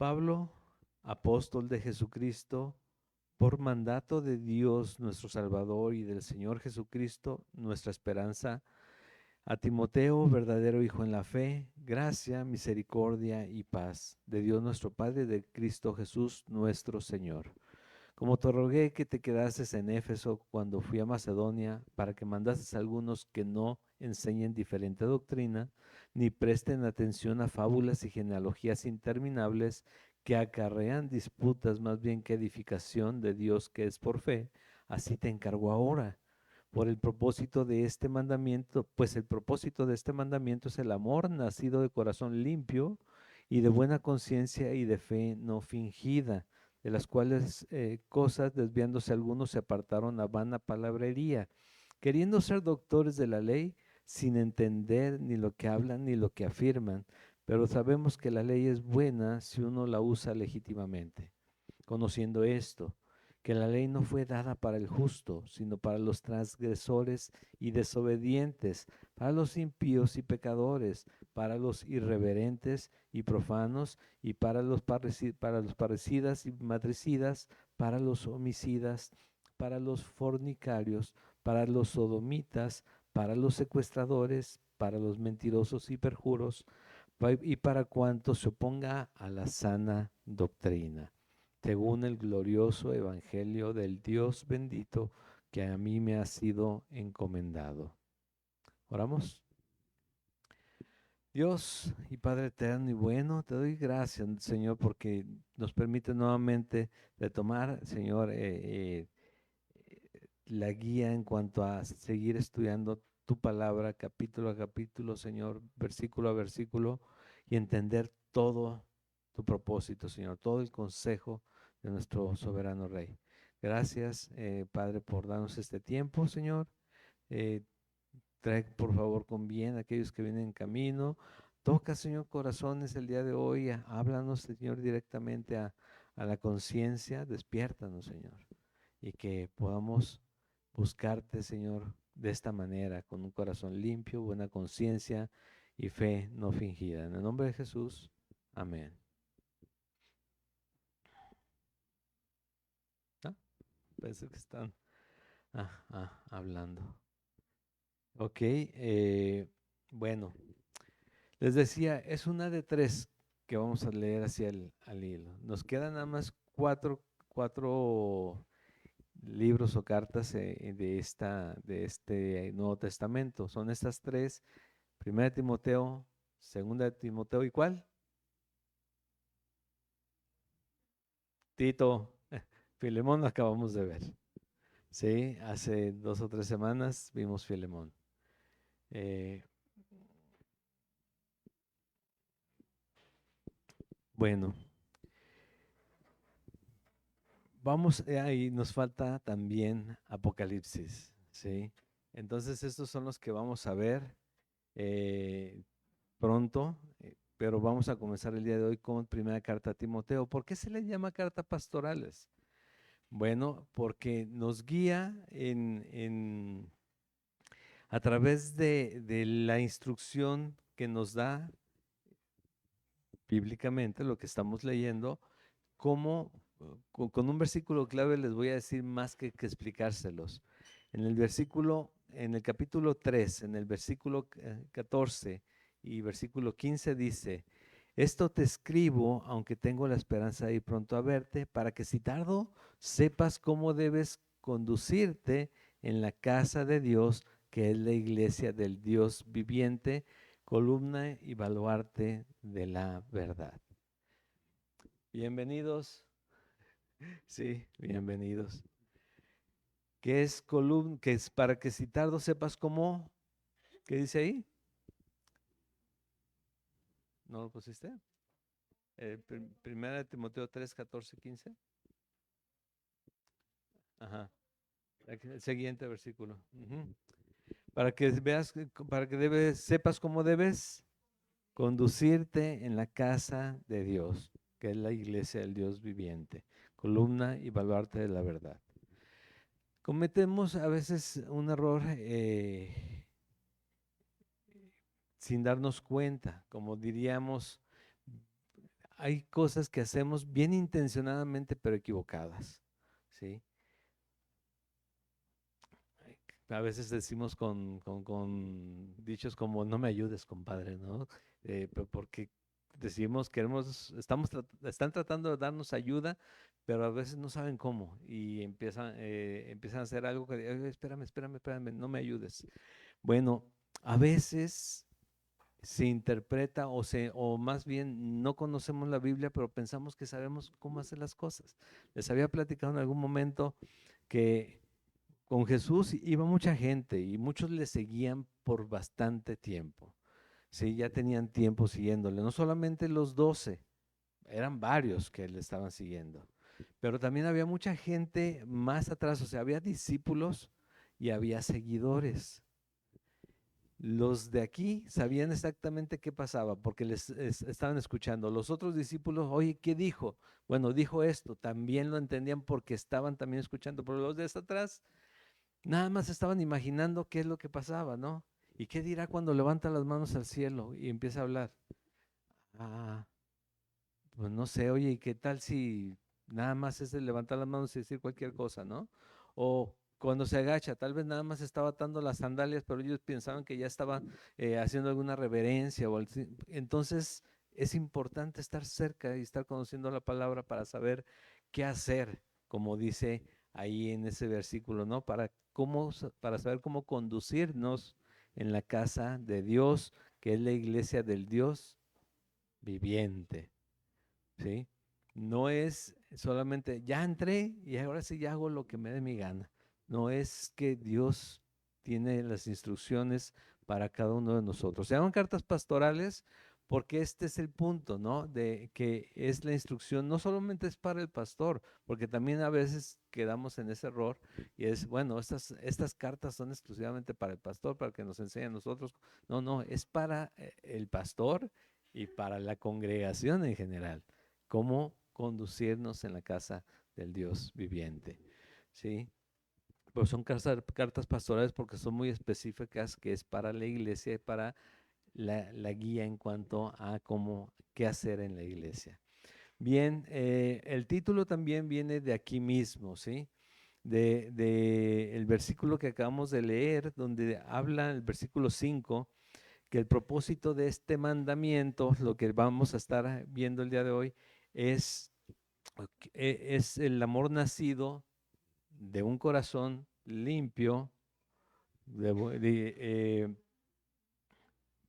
Pablo, apóstol de Jesucristo, por mandato de Dios nuestro Salvador y del Señor Jesucristo, nuestra esperanza, a Timoteo, verdadero hijo en la fe, gracia, misericordia y paz de Dios nuestro Padre y de Cristo Jesús nuestro Señor. Como te rogué que te quedases en Éfeso cuando fui a Macedonia, para que mandases a algunos que no enseñen diferente doctrina, ni presten atención a fábulas y genealogías interminables que acarrean disputas más bien que edificación de Dios que es por fe, así te encargo ahora. Por el propósito de este mandamiento, pues el propósito de este mandamiento es el amor nacido de corazón limpio y de buena conciencia y de fe no fingida, de las cuales cosas desviándose algunos se apartaron a vana palabrería, queriendo ser doctores de la ley sin entender ni lo que hablan ni lo que afirman, pero sabemos que la ley es buena si uno la usa legítimamente. Conociendo esto, que la ley no fue dada para el justo, sino para los transgresores y desobedientes, para los impíos y pecadores, para los irreverentes y profanos, y para los parricidas y matricidas, para los homicidas, para los fornicarios, para los sodomitas, para los secuestradores, para los mentirosos y perjuros, y para cuanto se oponga a la sana doctrina, según el glorioso evangelio del Dios bendito que a mí me ha sido encomendado. Oramos. Dios y Padre eterno y bueno, te doy gracias, Señor, porque nos permite nuevamente retomar, Señor, la guía en cuanto a seguir estudiando tu palabra capítulo a capítulo, Señor, versículo a versículo, y entender todo tu propósito, Señor, todo el consejo de nuestro soberano Rey. Gracias, Padre, por darnos este tiempo, Señor. Eh, Trae, por favor, con bien a aquellos que vienen en camino. Toca, Señor, corazones el día de hoy. Háblanos, Señor, directamente a la conciencia. Despiértanos, Señor, y que podamos buscarte, Señor, de esta manera, con un corazón limpio, buena conciencia y fe no fingida. En el nombre de Jesús, amén. ¿Ah? Parece que están hablando. Ok, bueno, les decía, es una de tres que vamos a leer hacia al hilo. Nos quedan nada más cuatro libros o cartas de este Nuevo Testamento. Son estas tres: Primera de Timoteo, Segunda de Timoteo, ¿y cuál? Tito. Filemón lo acabamos de ver. Sí, hace 2 o 3 semanas vimos Filemón. Eh, bueno, vamos, ahí nos falta también Apocalipsis, ¿sí? Entonces estos son los que vamos a ver eh, pronto, pero vamos a comenzar el día de hoy con primera carta a Timoteo. ¿Por qué se le llama carta pastorales? Bueno, porque nos guía a través de la instrucción que nos da bíblicamente lo que estamos leyendo, cómo con un versículo clave les voy a decir más que explicárselos. En el capítulo 3, en el versículo 14 y versículo 15 dice: esto te escribo, aunque tengo la esperanza de ir pronto a verte, para que si tardo sepas cómo debes conducirte en la casa de Dios, que es la iglesia del Dios viviente, columna y baluarte de la verdad. Bienvenidos, sí, bienvenidos. ¿Qué es columna? Que es para que si tardo sepas cómo. ¿Qué dice ahí? ¿No lo pusiste? Primera de Timoteo 3, 14, 15. Ajá. El siguiente versículo. Para que veas, para que sepas cómo debes conducirte en la casa de Dios, que es la iglesia del Dios viviente, columna y baluarte de la verdad. Cometemos a veces un error sin darnos cuenta, como diríamos, hay cosas que hacemos bien intencionadamente, pero equivocadas, ¿sí? A veces decimos con dichos como no me ayudes, compadre, ¿no? Porque decimos, están tratando de darnos ayuda, pero a veces no saben cómo y empiezan a hacer algo que, espérame, espérame, espérame, no me ayudes. Bueno, a veces se interpreta o más bien no conocemos la Biblia, pero pensamos que sabemos cómo hacer las cosas. Les había platicado en algún momento que con Jesús iba mucha gente y muchos le seguían por bastante tiempo. Sí, ya tenían tiempo siguiéndole. No solamente los 12, eran varios que le estaban siguiendo. Pero también había mucha gente más atrás, o sea, había discípulos y había seguidores. Los de aquí sabían exactamente qué pasaba porque estaban escuchando. Los otros discípulos, oye, ¿qué dijo? Bueno, dijo esto. También lo entendían porque estaban también escuchando. Pero los de hasta atrás nada más estaban imaginando qué es lo que pasaba, ¿no? ¿Y qué dirá cuando levanta las manos al cielo y empieza a hablar? Ah, pues no sé, oye, ¿y qué tal si nada más es el levantar las manos y decir cualquier cosa, ¿no? O cuando se agacha, tal vez nada más estaba atando las sandalias, pero ellos pensaban que ya estaba haciendo alguna reverencia entonces es importante estar cerca y estar conociendo la palabra para saber qué hacer, como dice ahí en ese versículo, ¿no? Para saber cómo conducirnos en la casa de Dios, que es la iglesia del Dios viviente. ¿Sí? No es solamente, ya entré y ahora sí ya hago lo que me dé mi gana. No es que Dios tiene las instrucciones para cada uno de nosotros. Se llaman cartas pastorales porque este es el punto, ¿no? De que es la instrucción, no solamente es para el pastor, porque también a veces quedamos en ese error y es, bueno, estas cartas son exclusivamente para el pastor, para que nos enseñe a nosotros. No, no, es para el pastor y para la congregación en general cómo conducirnos en la casa del Dios viviente. ¿Sí? Pues son cartas pastorales porque son muy específicas, que es para la iglesia y para la guía en cuanto a qué hacer en la iglesia. Bien, el título también viene de aquí mismo, ¿sí? De el versículo que acabamos de leer, donde habla el versículo 5, que el propósito de este mandamiento, lo que vamos a estar viendo el día de hoy, es es el amor nacido de un corazón limpio,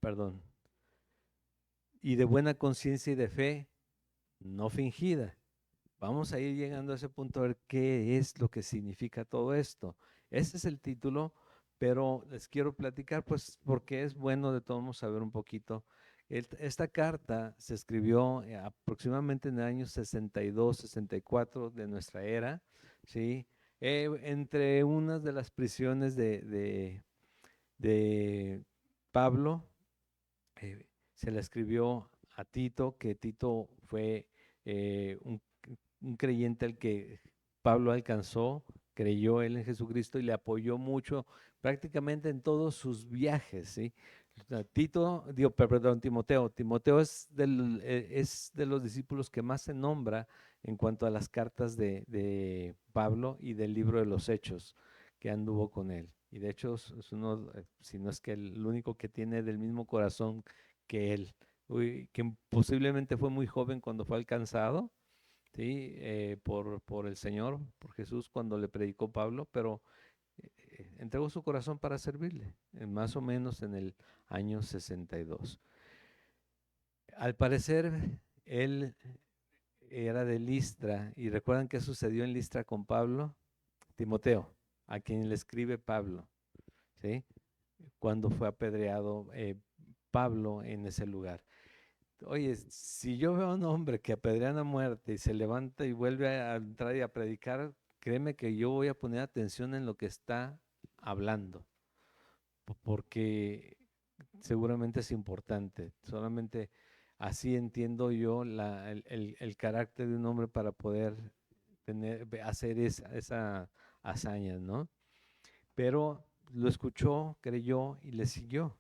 perdón, y de buena conciencia y de fe no fingida. Vamos a ir llegando a ese punto a ver qué es lo que significa todo esto. Ese es el título, pero les quiero platicar, pues, porque es bueno de todos modos saber un poquito. Esta carta se escribió aproximadamente en el año 62, 64 de nuestra era, ¿sí? Entre unas de las prisiones de Pablo, se la escribió a Tito, que Tito fue un creyente al que Pablo alcanzó, creyó él en Jesucristo y le apoyó mucho prácticamente en todos sus viajes, ¿sí? Timoteo. Timoteo es de los discípulos que más se nombra en cuanto a las cartas de Pablo y del libro de los Hechos que anduvo con él. Y de hecho es uno, si no es que el único que tiene del mismo corazón que él, que posiblemente fue muy joven cuando fue alcanzado, ¿sí? Por el Señor, por Jesús cuando le predicó Pablo, pero entregó su corazón para servirle, más o menos en el año 62. Al parecer, él era de Listra, y recuerdan qué sucedió en Listra con Pablo, Timoteo, a quien le escribe Pablo, ¿sí? Cuando fue apedreado Pablo en ese lugar. Oye, si yo veo a un hombre que apedrean a muerte y se levanta y vuelve a entrar y a predicar, créeme que yo voy a poner atención en lo que está hablando, porque seguramente es importante. Solamente así entiendo yo el carácter de un hombre para poder hacer esa hazaña, ¿no? Pero lo escuchó, creyó y le siguió.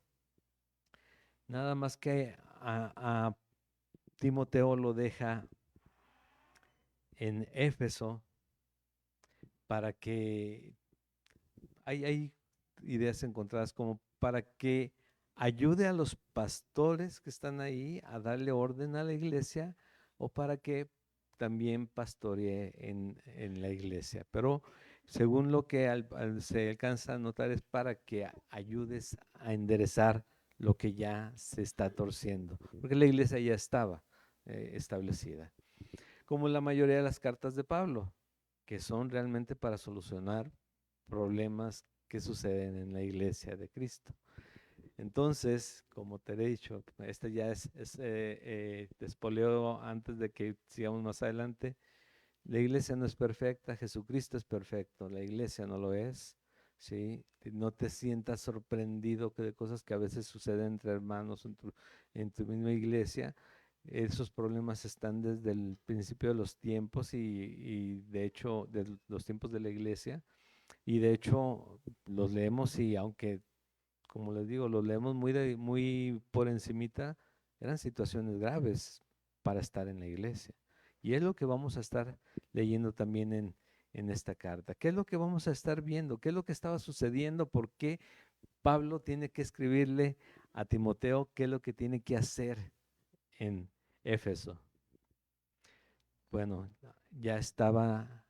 Nada más que a Timoteo lo deja en Éfeso para que hay ideas encontradas como para que ayude a los pastores que están ahí a darle orden a la iglesia o para que también pastoree en la iglesia. Pero según lo que se alcanza a notar es para que ayudes a enderezar lo que ya se está torciendo, porque la iglesia ya estaba establecida. Como la mayoría de las cartas de Pablo, que son realmente para solucionar problemas que suceden en la iglesia de Cristo. Entonces, como te he dicho, este ya te espoleo antes de que sigamos más adelante. La iglesia no es perfecta, Jesucristo es perfecto, la iglesia no lo es, ¿sí? No te sientas sorprendido de cosas que a veces suceden entre hermanos en tu misma iglesia. Esos problemas están desde el principio de los tiempos y de hecho, de los tiempos de la iglesia. Y de hecho, los leemos y aunque, como les digo, los leemos muy por encimita, eran situaciones graves para estar en la iglesia. Y es lo que vamos a estar leyendo también en esta carta. ¿Qué es lo que vamos a estar viendo? ¿Qué es lo que estaba sucediendo? ¿Por qué Pablo tiene que escribirle a Timoteo qué es lo que tiene que hacer en Éfeso? Bueno, ya estaba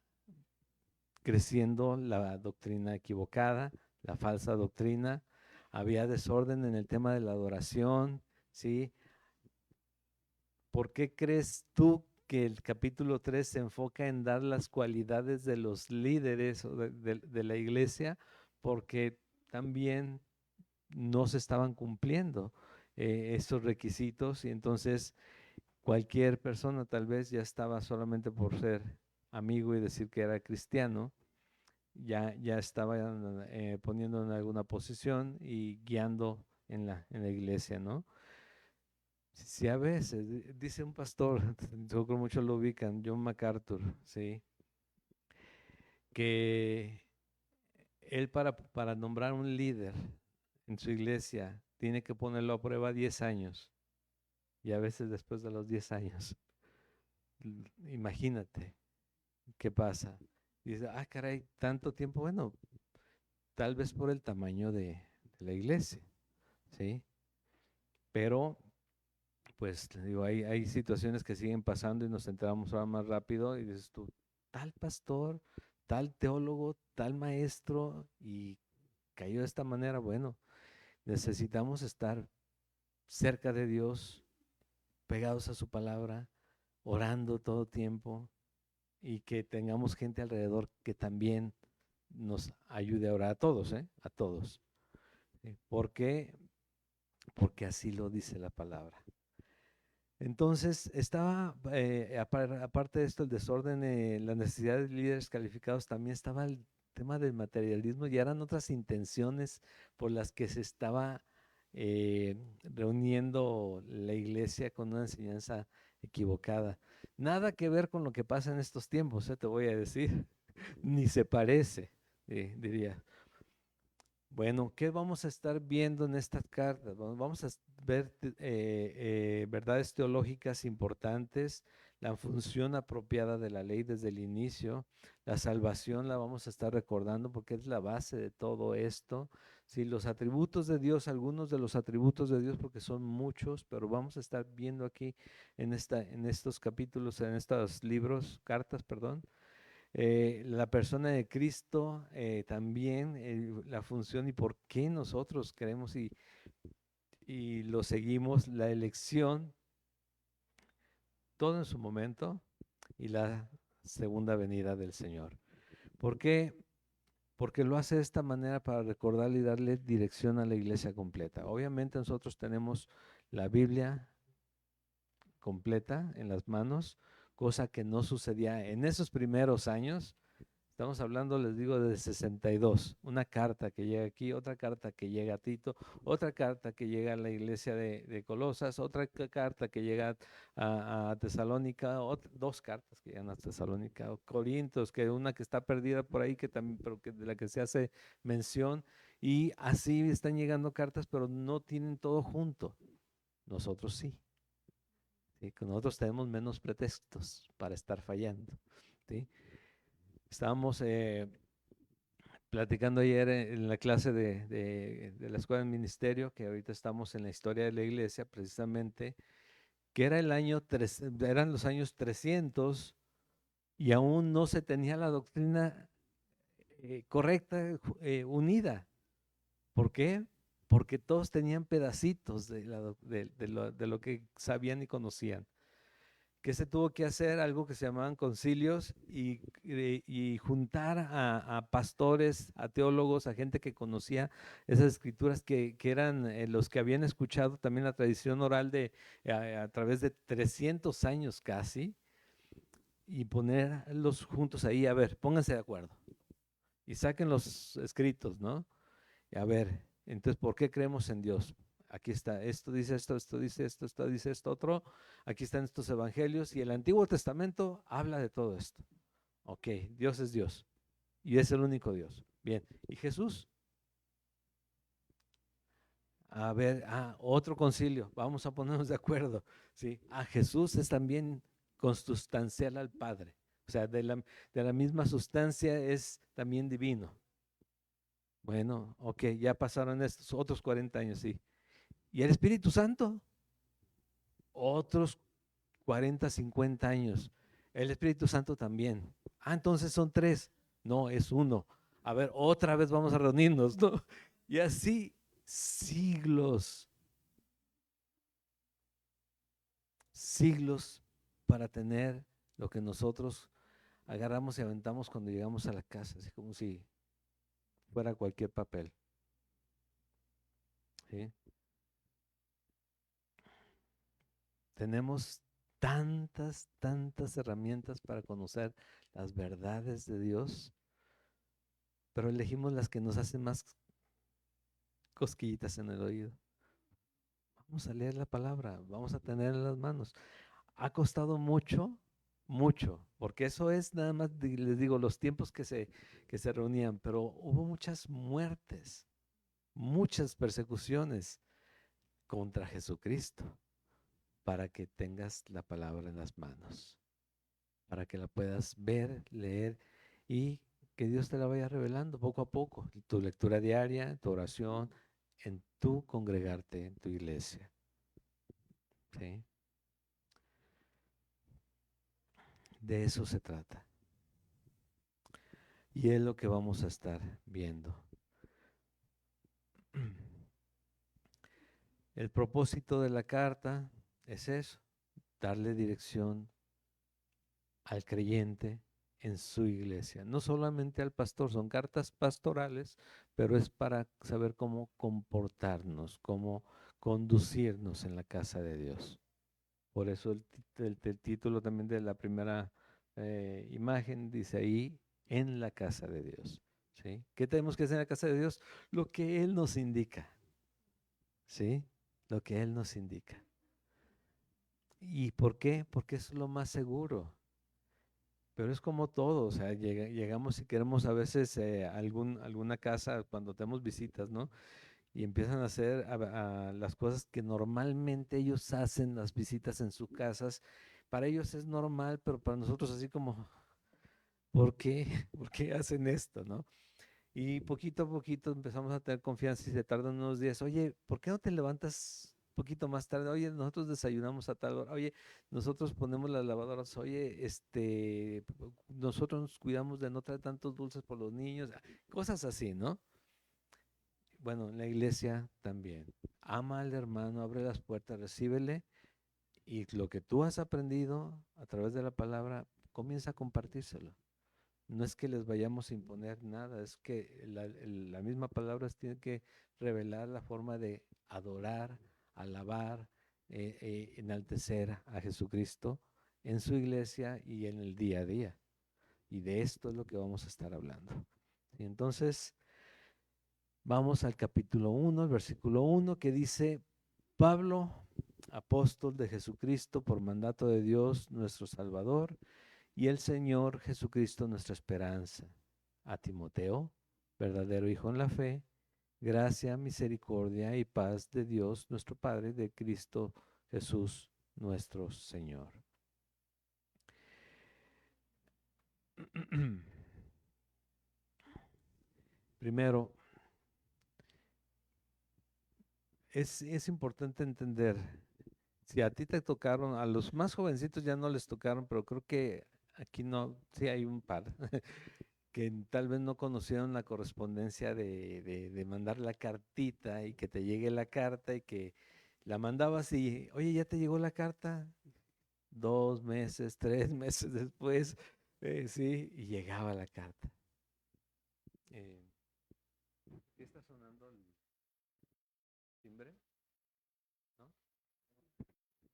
creciendo la doctrina equivocada, la falsa doctrina, había desorden en el tema de la adoración, ¿sí? ¿Por qué crees tú que el capítulo 3 se enfoca en dar las cualidades de los líderes o de la iglesia? Porque también no se estaban cumpliendo esos requisitos y entonces cualquier persona tal vez ya estaba solamente por ser amigo y decir que era cristiano, ya estaba poniendo en alguna posición y guiando en la iglesia, ¿no? Sí, a veces, dice un pastor, yo creo muchos lo ubican, John MacArthur, ¿sí? Que él para nombrar un líder en su iglesia tiene que ponerlo a prueba 10 años y a veces después de los 10 años, imagínate qué pasa. Y dice, ah, caray, tanto tiempo, bueno, tal vez por el tamaño de la iglesia, ¿sí? Pero, pues, te digo, hay situaciones que siguen pasando y nos enteramos ahora más rápido y dices tú, tal pastor, tal teólogo, tal maestro y cayó de esta manera. Bueno, necesitamos estar cerca de Dios, pegados a su palabra, orando todo tiempo y que tengamos gente alrededor que también nos ayude a orar a todos, ¿eh? A todos. ¿Sí? ¿Por qué? Porque así lo dice la palabra. Entonces, estaba, aparte de esto, el desorden, la necesidad de líderes calificados, también estaba el tema del materialismo y eran otras intenciones por las que se estaba reuniendo la iglesia con una enseñanza equivocada. Nada que ver con lo que pasa en estos tiempos, te voy a decir, ni se parece, diría. Bueno, ¿qué vamos a estar viendo en estas cartas? Vamos a ver verdades teológicas importantes, la función apropiada de la ley desde el inicio, la salvación la vamos a estar recordando porque es la base de todo esto. Sí, los atributos de Dios, algunos de los atributos de Dios, porque son muchos, pero vamos a estar viendo aquí en estos capítulos, en estos libros, cartas, perdón. La persona de Cristo, también la función y por qué nosotros queremos y lo seguimos, la elección, todo en su momento y la segunda venida del Señor. ¿Por qué? Porque lo hace de esta manera para recordarle y darle dirección a la iglesia completa. Obviamente nosotros tenemos la Biblia completa en las manos, cosa que no sucedía en esos primeros años. Estamos hablando, les digo, de 62. Una carta que llega aquí, otra carta que llega a Tito, otra carta que llega a la iglesia de Colosas, otra carta que llega a Tesalónica, dos cartas que llegan a Tesalónica, o Corintios, que una que está perdida por ahí, que también, pero de la que se hace mención. Y así están llegando cartas, pero no tienen todo junto. Nosotros sí. ¿sí? Que nosotros tenemos menos pretextos para estar fallando, ¿sí? Estábamos platicando ayer en la clase de la escuela del ministerio, que ahorita estamos en la historia de la iglesia, precisamente, que era eran los años 300 y aún no se tenía la doctrina correcta, unida. ¿Por qué? Porque todos tenían pedacitos de lo que sabían y conocían. ¿Qué se tuvo que hacer? Algo que se llamaban concilios y juntar a pastores, a teólogos, a gente que conocía esas escrituras que eran los que habían escuchado también la tradición oral a través de 300 años casi, y ponerlos juntos ahí. A ver, pónganse de acuerdo y saquen los escritos, ¿no? A ver, entonces, ¿por qué creemos en Dios? Aquí está, esto dice esto dice esto dice esto otro. Aquí están estos evangelios y el Antiguo Testamento habla de todo esto. Ok, Dios es Dios y es el único Dios. Bien, ¿y Jesús? A ver, otro concilio, vamos a ponernos de acuerdo. ¿Sí? Jesús es también consustancial al Padre. O sea, de la misma sustancia es también divino. Bueno, ok, ya pasaron estos otros 40 años, sí. ¿Y el Espíritu Santo? Otros 40, 50 años. El Espíritu Santo también. Entonces son tres. No, es uno. A ver, otra vez vamos a reunirnos, ¿no? Y así siglos, siglos para tener lo que nosotros agarramos y aventamos cuando llegamos a la casa, así como si fuera cualquier papel. ¿Sí? Tenemos tantas, tantas herramientas para conocer las verdades de Dios, pero elegimos las que nos hacen más cosquillitas en el oído. Vamos a leer la palabra, vamos a tener en las manos. Ha costado mucho, mucho, porque eso es nada más, les digo, los tiempos que se reunían, pero hubo muchas muertes, muchas persecuciones contra Jesucristo para que tengas la palabra en las manos, para que la puedas ver, leer y que Dios te la vaya revelando poco a poco. Tu lectura diaria, tu oración, en tu congregarte, en tu iglesia. ¿Sí? De eso se trata. Y es lo que vamos a estar viendo. El propósito de la carta es eso, darle dirección al creyente en su iglesia. No solamente al pastor, son cartas pastorales, pero es para saber cómo comportarnos, cómo conducirnos en la casa de Dios. Por eso el título también de la primera imagen dice ahí, en la casa de Dios. ¿Sí? ¿Qué tenemos que hacer en la casa de Dios? Lo que Él nos indica. ¿Sí? Lo que Él nos indica. ¿Y por qué? Porque es lo más seguro. Pero es como todo, o sea, llegamos y queremos a veces alguna casa cuando tenemos visitas, ¿no? Y empiezan a hacer las cosas que normalmente ellos hacen, las visitas en sus casas. Para ellos es normal, pero para nosotros así como, ¿por qué? ¿Por qué hacen esto, no? Y poquito a poquito empezamos a tener confianza y se tardan unos días. Oye, ¿por qué no te levantas un poquito más tarde? Oye, nosotros desayunamos a tal hora. Oye, nosotros ponemos las lavadoras. Oye, nosotros nos cuidamos de no traer tantos dulces por los niños. Cosas así, ¿no? Bueno, en la iglesia también. Ama al hermano, abre las puertas, recíbele y lo que tú has aprendido a través de la palabra, comienza a compartírselo. No es que les vayamos a imponer nada, es que la misma palabra tiene que revelar la forma de adorar, alabar, enaltecer a Jesucristo en su iglesia y en el día a día. Y de esto es lo que vamos a estar hablando. Y entonces, vamos al capítulo 1, el versículo 1, que dice, Pablo, apóstol de Jesucristo por mandato de Dios nuestro Salvador, y el Señor Jesucristo nuestra esperanza. A Timoteo, verdadero hijo en la fe, gracia, misericordia y paz de Dios nuestro Padre, de Cristo Jesús nuestro Señor. Primero, es importante entender, si a ti te tocaron, a los más jovencitos ya no les tocaron, pero creo que aquí no, sí hay un par que tal vez no conocieron la correspondencia de mandar la cartita y que te llegue la carta y que la mandabas y, oye, ya te llegó la carta, 2 meses, 3 meses después, sí, y llegaba la carta. Eh, ¿Qué está sonando el timbre? ¿No?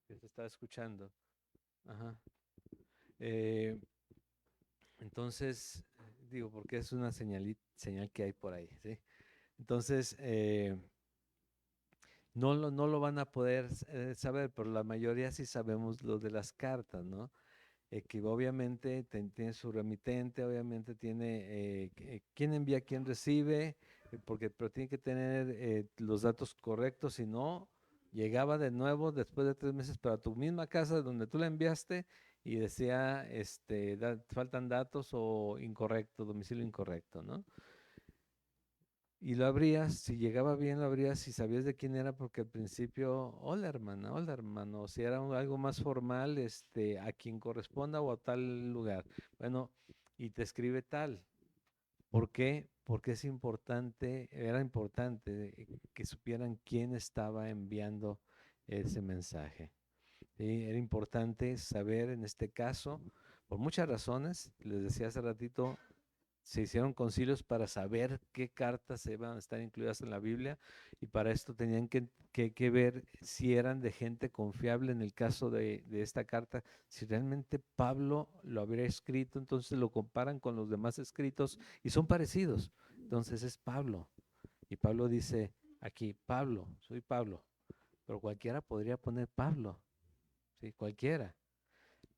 Que se estaba escuchando. Ajá. Eh, entonces, digo, porque es una señal que hay por ahí, ¿sí? Entonces, no lo van a poder saber, pero la mayoría sí sabemos lo de las cartas, ¿no? Que obviamente tiene su remitente, obviamente tiene quién envía, quién recibe, pero tiene que tener los datos correctos, si no, llegaba de nuevo después de 3 meses para tu misma casa donde tú la enviaste y decía, faltan datos o incorrecto, domicilio incorrecto, ¿no? Y lo abrías, si llegaba bien lo abrías y sabías de quién era porque al principio, hola hermano, si era algo más formal, a quien corresponda o a tal lugar. Bueno, y te escribe tal. ¿Por qué? Porque es importante, era importante que supieran quién estaba enviando ese mensaje. ¿Sí? Era importante saber en este caso, por muchas razones, les decía hace ratito, se hicieron concilios para saber qué cartas se iban a estar incluidas en la Biblia y para esto tenían que ver si eran de gente confiable en el caso de esta carta, si realmente Pablo lo habría escrito, entonces lo comparan con los demás escritos y son parecidos, entonces es Pablo y Pablo dice aquí, Pablo, soy Pablo, pero cualquiera podría poner Pablo, ¿sí? Cualquiera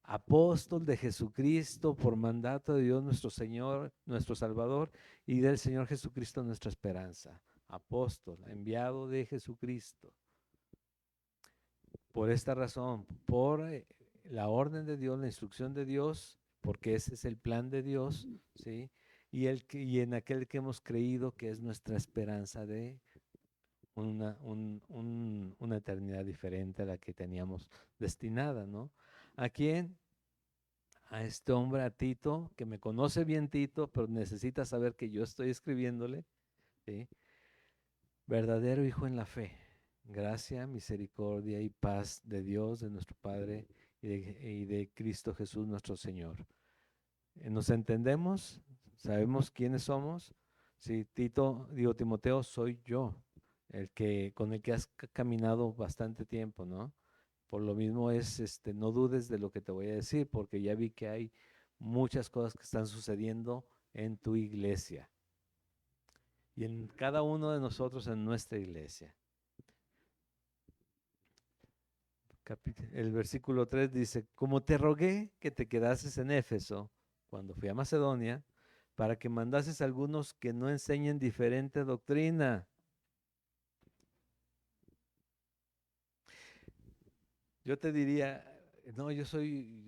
apóstol de Jesucristo por mandato de Dios nuestro Señor, nuestro Salvador y del Señor Jesucristo nuestra esperanza. Apóstol, enviado de Jesucristo. Por esta razón, por la orden de Dios, la instrucción de Dios, porque ese es el plan de Dios, ¿sí? Y en aquel que hemos creído que es nuestra esperanza de una eternidad diferente a la que teníamos destinada, ¿no? ¿A quién? A este hombre, a Tito, que me conoce bien Tito, pero necesita saber que yo estoy escribiéndole, ¿sí? Verdadero hijo en la fe, gracia, misericordia y paz de Dios, de nuestro Padre y de Cristo Jesús nuestro Señor. ¿Nos entendemos? ¿Sabemos quiénes somos? Sí, Tito, digo, Timoteo, soy yo, con el que has caminado bastante tiempo, ¿no? Por lo mismo no dudes de lo que te voy a decir, porque ya vi que hay muchas cosas que están sucediendo en tu iglesia y en cada uno de nosotros en nuestra iglesia. El versículo 3 dice, como te rogué que te quedases en Éfeso cuando fui a Macedonia, para que mandases a algunos que no enseñen diferente doctrina. Yo te diría, no,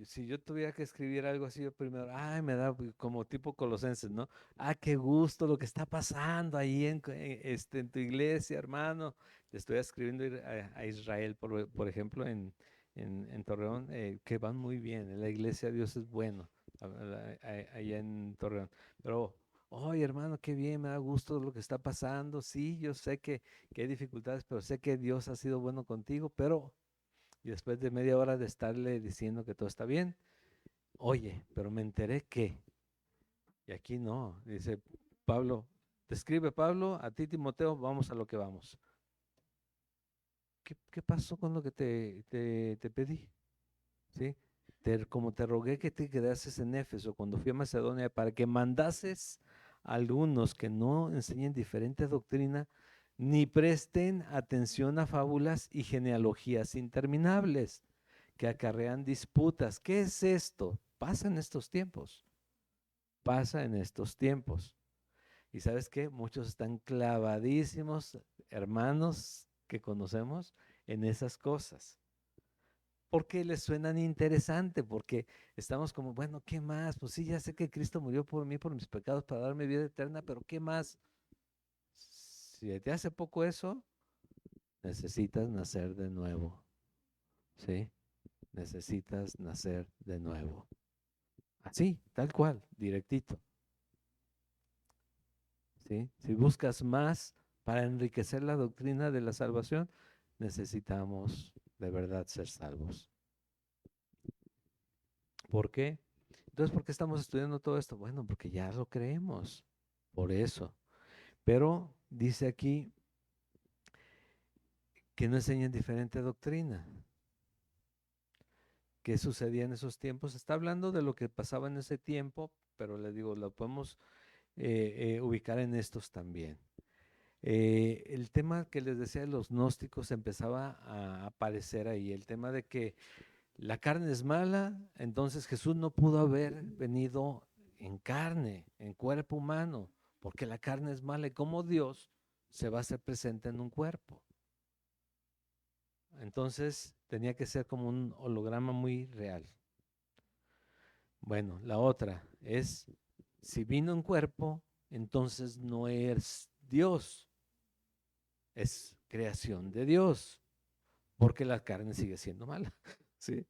si yo tuviera que escribir algo así, yo primero, ay, me da como tipo Colosenses, ¿no? Ah, qué gusto lo que está pasando ahí en tu iglesia, hermano. Le estoy escribiendo a Israel, por ejemplo, en Torreón, que van muy bien. En la iglesia Dios es bueno, allá en Torreón. Pero, oye, hermano, qué bien, me da gusto lo que está pasando. Sí, yo sé que hay dificultades, pero sé que Dios ha sido bueno contigo, pero y después de media hora de estarle diciendo que todo está bien, oye, pero me enteré que, y aquí no, dice Pablo, te escribe Pablo, a ti Timoteo, vamos a lo que vamos. ¿Qué pasó con lo que te pedí? ¿Sí? Como te rogué que te quedases en Éfeso cuando fui a Macedonia para que mandases a algunos que no enseñen diferente doctrina, ni presten atención a fábulas y genealogías interminables que acarrean disputas. ¿Qué es esto? Pasa en estos tiempos. Pasa en estos tiempos. ¿Y sabes qué? Muchos están clavadísimos, hermanos que conocemos, en esas cosas. porque les suenan interesante, porque estamos como, bueno, ¿qué más? Pues sí, ya sé que Cristo murió por mí, por mis pecados, para darme vida eterna, pero ¿qué más? Si te hace poco eso, necesitas nacer de nuevo, ¿sí? Necesitas nacer de nuevo. Así, tal cual, directito, ¿sí? Si buscas más para enriquecer la doctrina de la salvación, necesitamos de verdad ser salvos. ¿Por qué? Entonces, ¿por qué estamos estudiando todo esto? Bueno, porque ya lo creemos, por eso. Pero dice aquí que no enseñan diferente doctrina. ¿Qué sucedía en esos tiempos? Está hablando de lo que pasaba en ese tiempo, pero les digo, lo podemos ubicar en estos también. El tema que les decía de los gnósticos empezaba a aparecer ahí, el tema de que la carne es mala, entonces Jesús no pudo haber venido en carne, en cuerpo humano, porque la carne es mala y como Dios se va a hacer presente en un cuerpo. Entonces tenía que ser como un holograma muy real. Bueno, la otra es, si vino en cuerpo, entonces no es Dios, es creación de Dios, porque la carne sigue siendo mala, ¿sí?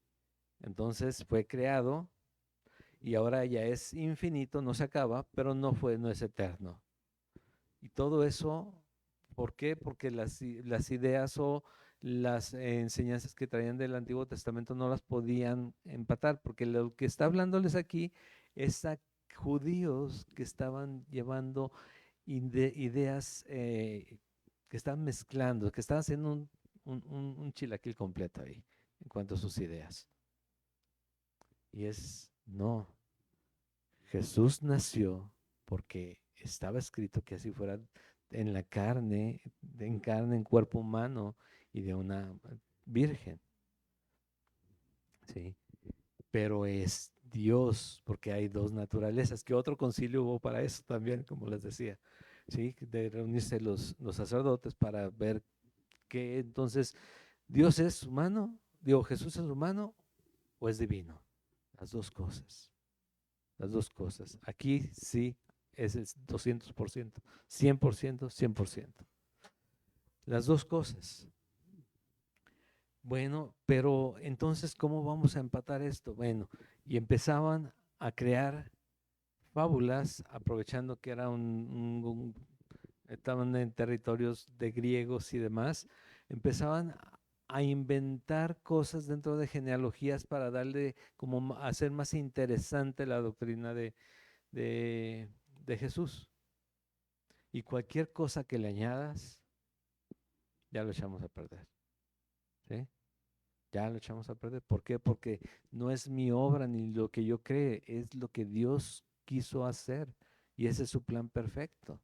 Entonces fue creado y ahora ya es infinito, no se acaba, pero no es eterno. Y todo eso, ¿por qué? Porque las ideas o las enseñanzas que traían del Antiguo Testamento no las podían empatar, porque lo que está hablándoles aquí es a judíos que estaban llevando ideas que estaban mezclando, que estaban haciendo un chilaquil completo ahí en cuanto a sus ideas. Y no, Jesús nació porque estaba escrito que así fuera en la carne, en cuerpo humano y de una virgen, ¿sí? Pero es Dios, porque hay dos naturalezas, que otro concilio hubo para eso también, como les decía, ¿sí? De reunirse los sacerdotes para ver que entonces Dios es humano, digo, Jesús es humano o es divino. Las dos cosas. Las dos cosas. Aquí sí es el 200%, 100%, 100%. Las dos cosas. Bueno, pero entonces, ¿cómo vamos a empatar esto? Bueno, y empezaban a crear fábulas, aprovechando que era estaban en territorios de griegos y demás, empezaban a inventar cosas dentro de genealogías para darle, como hacer más interesante la doctrina de, de Jesús. Y cualquier cosa que le añadas, ya lo echamos a perder. ¿Sí? Ya lo echamos a perder. ¿Por qué? Porque no es mi obra ni lo que yo cree, es lo que Dios quiso hacer. Y ese es su plan perfecto.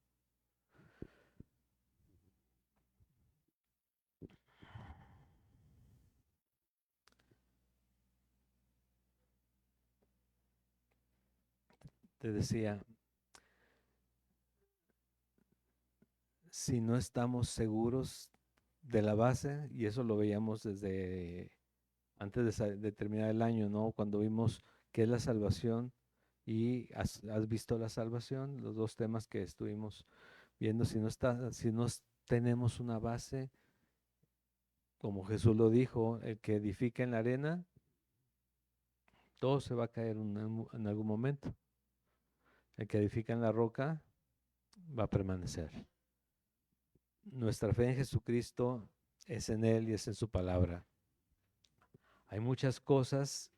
Te decía, si no estamos seguros de la base, y eso lo veíamos desde antes de terminar el año, ¿no? Cuando vimos qué es la salvación y has visto la salvación, los dos temas que estuvimos viendo, si no tenemos una base, como Jesús lo dijo, el que edifica en la arena, todo se va a caer en algún momento. El que edifica en la roca va a permanecer. Nuestra fe en Jesucristo es en Él y es en su palabra. Hay muchas cosas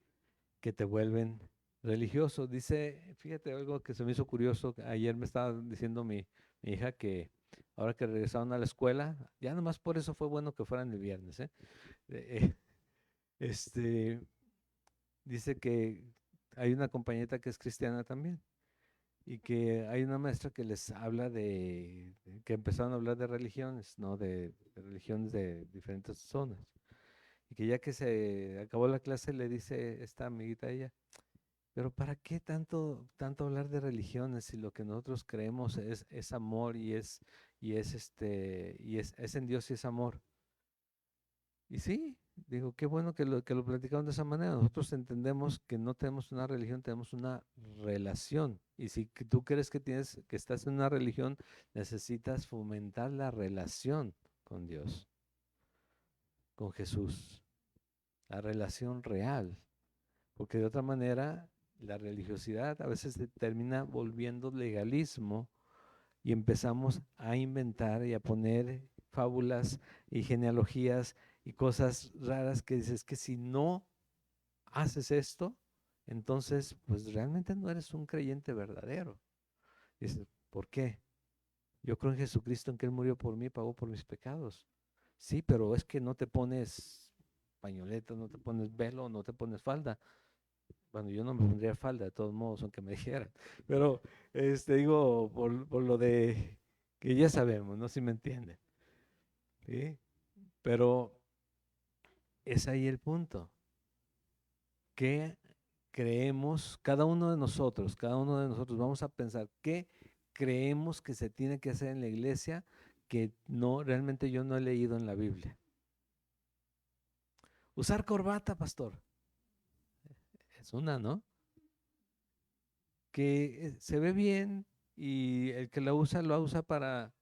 que te vuelven religioso. Dice, fíjate algo que se me hizo curioso, ayer me estaba diciendo mi hija que ahora que regresaron a la escuela, ya nomás por eso fue bueno que fueran el viernes, ¿eh? Eh, este, dice que hay una compañera que es cristiana también y que hay una maestra que les habla que empezaron a hablar de religiones, ¿no? De religiones de diferentes zonas. Y que ya que se acabó la clase le dice esta amiguita a ella, pero ¿para qué tanto hablar de religiones si lo que nosotros creemos es amor y es en Dios y es amor? Y sí, Digo, qué bueno que lo platicaron de esa manera. Nosotros entendemos que no tenemos una religión, tenemos una relación. Y si tú crees que estás en una religión, necesitas fomentar la relación con Dios, con Jesús, la relación real. Porque de otra manera, la religiosidad a veces se termina volviendo legalismo y empezamos a inventar y a poner fábulas y genealogías y cosas raras que dices que si no haces esto, entonces pues realmente no eres un creyente verdadero. Dices, ¿por qué? Yo creo en Jesucristo, en que Él murió por mí, pagó por mis pecados. Sí, pero es que no te pones pañoleta, no te pones velo, no te pones falda. Bueno, yo no me pondría falda de todos modos, aunque me dijeran. Pero digo, por lo de que ya sabemos, ¿no? Si me entienden. ¿Sí? Pero es ahí el punto. ¿Qué creemos, cada uno de nosotros vamos a pensar qué creemos que se tiene que hacer en la iglesia que no, realmente yo no he leído en la Biblia? Usar corbata, pastor, es una, ¿no? Que se ve bien y el que la usa lo usa para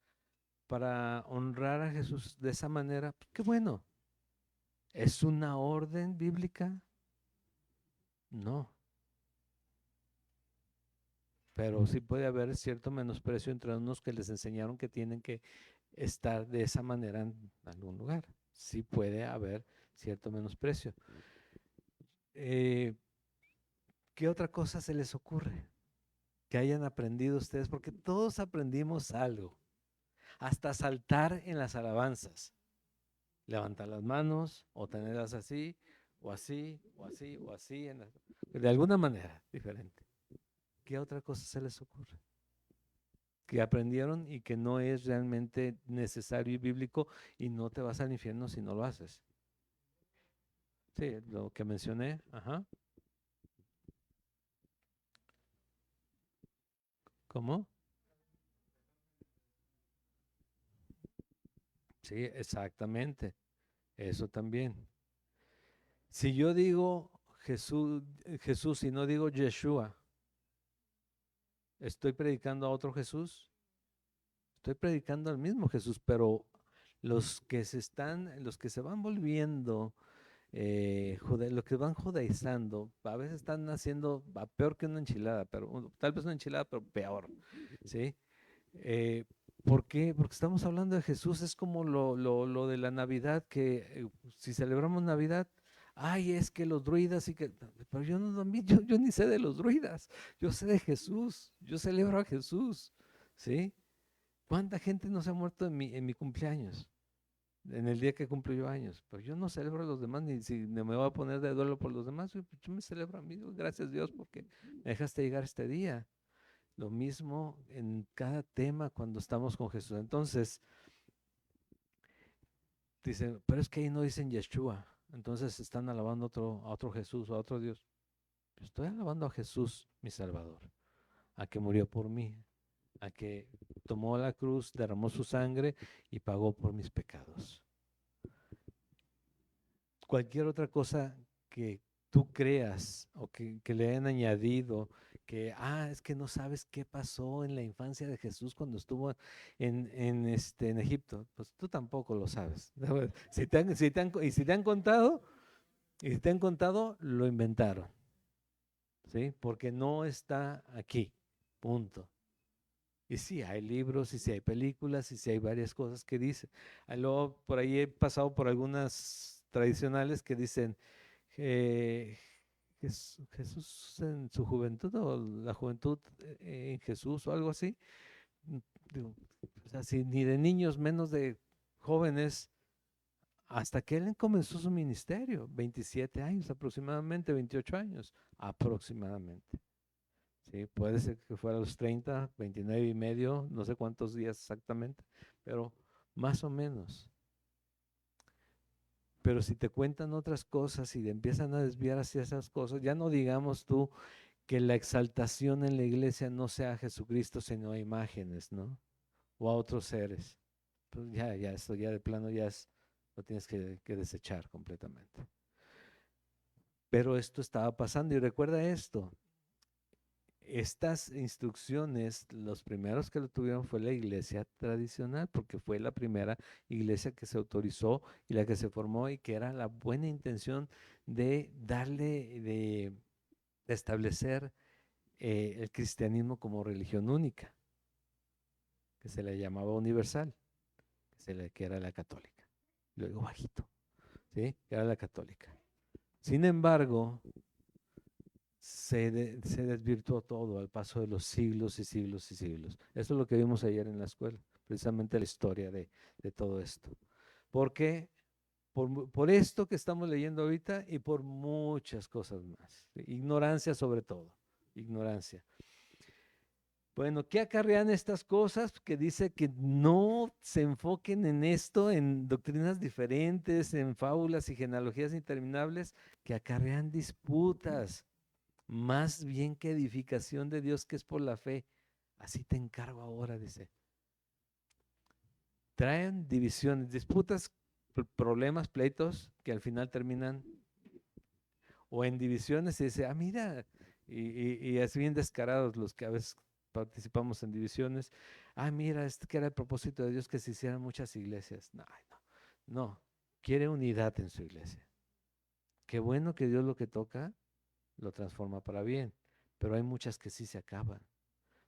honrar a Jesús de esa manera, pues, qué bueno. ¿Es una orden bíblica? No, pero sí puede haber cierto menosprecio entre unos que les enseñaron que tienen que estar de esa manera en algún lugar. Sí puede haber cierto menosprecio. Eh, ¿Qué otra cosa se les ocurre que hayan aprendido ustedes? Porque todos aprendimos algo, hasta saltar en las alabanzas, levantar las manos o tenerlas así, o así, o así, o así, de alguna manera diferente. ¿Qué otra cosa se les ocurre? Que aprendieron y que no es realmente necesario y bíblico y no te vas al infierno si no lo haces. Sí, lo que mencioné, ajá. ¿Cómo? Sí, exactamente. Eso también. Si yo digo Jesús y no digo Yeshua, ¿estoy predicando a otro Jesús? Estoy predicando al mismo Jesús, pero los que se van volviendo, los que van judaizando, a veces están haciendo peor que una enchilada, pero tal vez una enchilada, pero peor, ¿sí? Eh, ¿Por qué? Porque estamos hablando de Jesús, es como lo de la Navidad, que si celebramos Navidad, ay, es que los druidas y que, pero yo no, yo ni sé de los druidas, yo sé de Jesús, yo celebro a Jesús, ¿sí? ¿Cuánta gente no se ha muerto en mi cumpleaños? En el día que cumplo yo años, pero yo no celebro a los demás, ni si me voy a poner de duelo por los demás, pues yo me celebro a mí, gracias a Dios porque me dejaste llegar este día. Lo mismo en cada tema cuando estamos con Jesús. Entonces, dicen, pero es que ahí no dicen Yeshua. Entonces están alabando a otro Jesús o a otro Dios. Estoy alabando a Jesús, mi Salvador, a que murió por mí, a que tomó la cruz, derramó su sangre y pagó por mis pecados. Cualquier otra cosa que tú creas o que le hayan añadido, que, es que no sabes qué pasó en la infancia de Jesús cuando estuvo en Egipto, pues tú tampoco lo sabes. Y si te han contado, lo inventaron, ¿sí? Porque no está aquí, punto. Y sí, hay libros, y sí hay películas, y sí hay varias cosas que dicen. Luego, por ahí he pasado por algunas tradicionales que dicen, eh, Jesús en su juventud o la juventud en Jesús o algo así. Digo, o sea, si ni de niños, menos de jóvenes, hasta que él comenzó su ministerio, 27 años aproximadamente, 28 años aproximadamente. Sí, puede ser que fuera a los 30, 29 y medio, no sé cuántos días exactamente, pero más o menos. Pero si te cuentan otras cosas y te empiezan a desviar hacia esas cosas, ya no digamos tú que la exaltación en la iglesia no sea a Jesucristo, sino a imágenes, ¿no? O a otros seres. Pues ya, esto ya de plano ya es lo tienes que desechar completamente. Pero esto estaba pasando y recuerda esto. Estas instrucciones, los primeros que lo tuvieron fue la iglesia tradicional, porque fue la primera iglesia que se autorizó y la que se formó y que era la buena intención de darle, de establecer el cristianismo como religión única, que se le llamaba universal, que era la católica. Luego bajito, ¿sí? Que era la católica. Sin embargo, se desvirtuó todo al paso de los siglos y siglos y siglos. Eso es lo que vimos ayer en la escuela, precisamente la historia de todo esto. ¿Por qué? Por esto que estamos leyendo ahorita y por muchas cosas más. Ignorancia sobre todo, ignorancia. Bueno, ¿qué acarrean estas cosas? Que dice que no se enfoquen en esto, en doctrinas diferentes, en fábulas y genealogías interminables, que acarrean disputas, más bien que edificación de Dios que es por la fe. Así te encargo ahora, dice. Traen divisiones, disputas, problemas, pleitos, que al final terminan o en divisiones y dice, ah, mira, y es bien descarados los que a veces participamos en divisiones. Ah, mira, este que era el propósito de Dios que se hicieran muchas iglesias. No, no, quiere unidad en su iglesia. Qué bueno que Dios lo que toca lo transforma para bien, pero hay muchas que sí se acaban.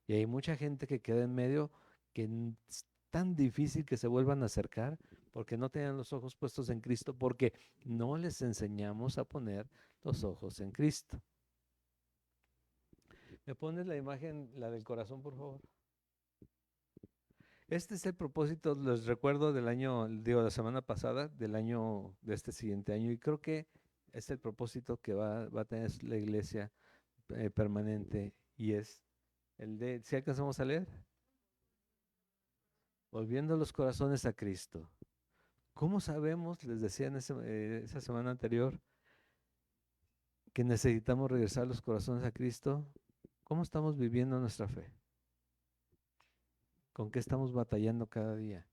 Y hay mucha gente que queda en medio que es tan difícil que se vuelvan a acercar porque no tienen los ojos puestos en Cristo, porque no les enseñamos a poner los ojos en Cristo. ¿Me pones la imagen, la del corazón, por favor? Este es el propósito, les recuerdo, del año, digo, la semana pasada, del año, de este siguiente año, y creo que es el propósito que va a tener la iglesia permanente, y es el de, ¿si alcanzamos a leer? Volviendo los corazones a Cristo. ¿Cómo sabemos, les decía en esa semana anterior, que necesitamos regresar los corazones a Cristo? ¿Cómo estamos viviendo nuestra fe? ¿Con qué estamos batallando cada día?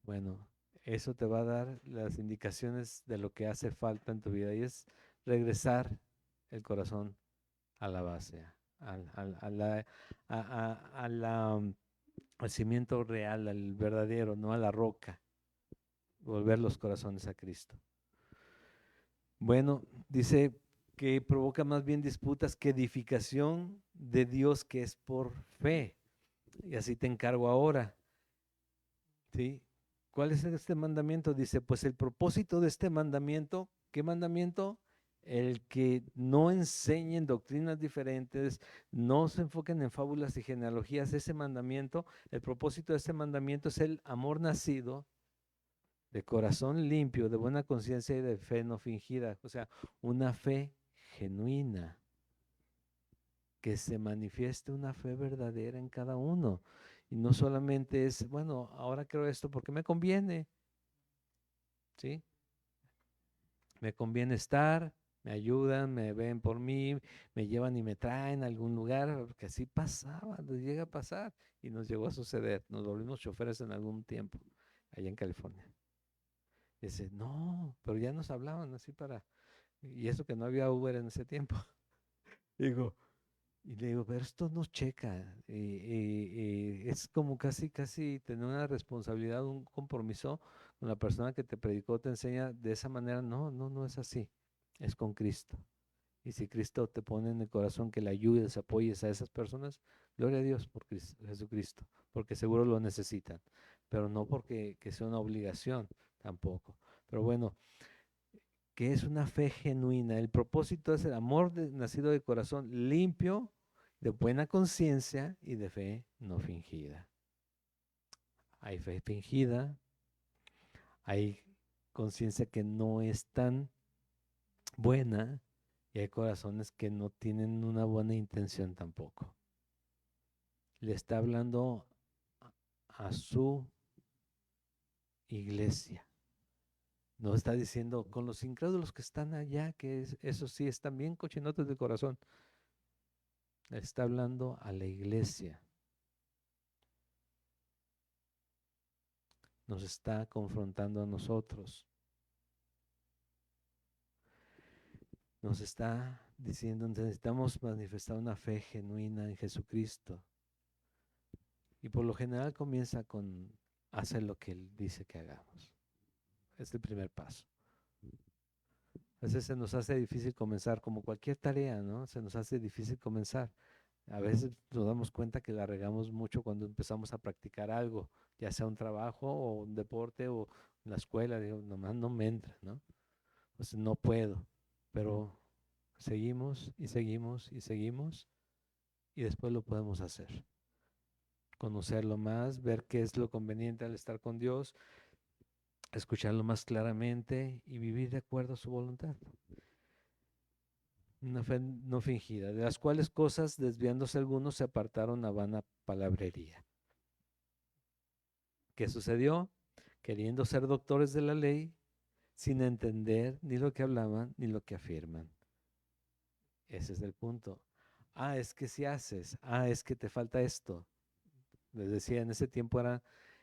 Bueno, eso te va a dar las indicaciones de lo que hace falta en tu vida y es regresar el corazón a la base, al cimiento real, al verdadero, no a la roca. Volver los corazones a Cristo. Bueno, dice que provoca más bien disputas que edificación de Dios que es por fe. Y así te encargo ahora. ¿Sí? ¿Cuál es este mandamiento? Dice, pues el propósito de este mandamiento, ¿qué mandamiento? El que no enseñen doctrinas diferentes, no se enfoquen en fábulas y genealogías. Ese mandamiento, el propósito de este mandamiento es el amor nacido de corazón limpio, de buena conciencia y de fe no fingida. O sea, una fe genuina, que se manifieste una fe verdadera en cada uno. Y no solamente es, bueno, ahora creo esto porque me conviene, ¿sí? Me conviene estar, me ayudan, me ven por mí, me llevan y me traen a algún lugar, porque así pasaba, nos llega a pasar y nos llegó a suceder. Nos volvimos choferes en algún tiempo, allá en California. Dice, no, pero ya nos hablaban así para, y eso que no había Uber en ese tiempo. Digo, y le digo, pero esto no checa. Y es como casi tener una responsabilidad, un compromiso con la persona que te predicó, te enseña de esa manera. No es así. Es con Cristo. Y si Cristo te pone en el corazón que le ayudes, apoyes a esas personas, gloria a Dios por Jesucristo, porque seguro lo necesitan, pero no porque que sea una obligación tampoco. Pero bueno, que es una fe genuina. El propósito es el amor nacido de corazón limpio, de buena conciencia y de fe no fingida. Hay fe fingida, hay conciencia que no es tan buena y hay corazones que no tienen una buena intención tampoco. Le está hablando a su iglesia. No está diciendo con los incrédulos que están allá, que eso sí, están bien cochinotes de corazón. Está hablando a la iglesia. nos está confrontando a nosotros. Nos está diciendo, necesitamos manifestar una fe genuina en Jesucristo. Y por lo general comienza con hacer lo que Él dice que hagamos. Es el primer paso. A veces se nos hace difícil comenzar, como cualquier tarea, ¿no? Se nos hace difícil comenzar. A veces nos damos cuenta que la regamos mucho cuando empezamos a practicar algo, ya sea un trabajo o un deporte o en la escuela, digo, nomás no me entra, ¿no? Pues no puedo, pero seguimos y seguimos y seguimos y después lo podemos hacer. Conocerlo más, ver qué es lo conveniente al estar con Dios, escucharlo más claramente y vivir de acuerdo a su voluntad. Una fe no fingida, de las cuales cosas, desviándose algunos, se apartaron a vana palabrería. ¿Qué sucedió? Queriendo ser doctores de la ley, sin entender ni lo que hablaban ni lo que afirman. Ese es el punto. Ah, es que si haces, es que te falta esto. Les decía, en ese tiempo era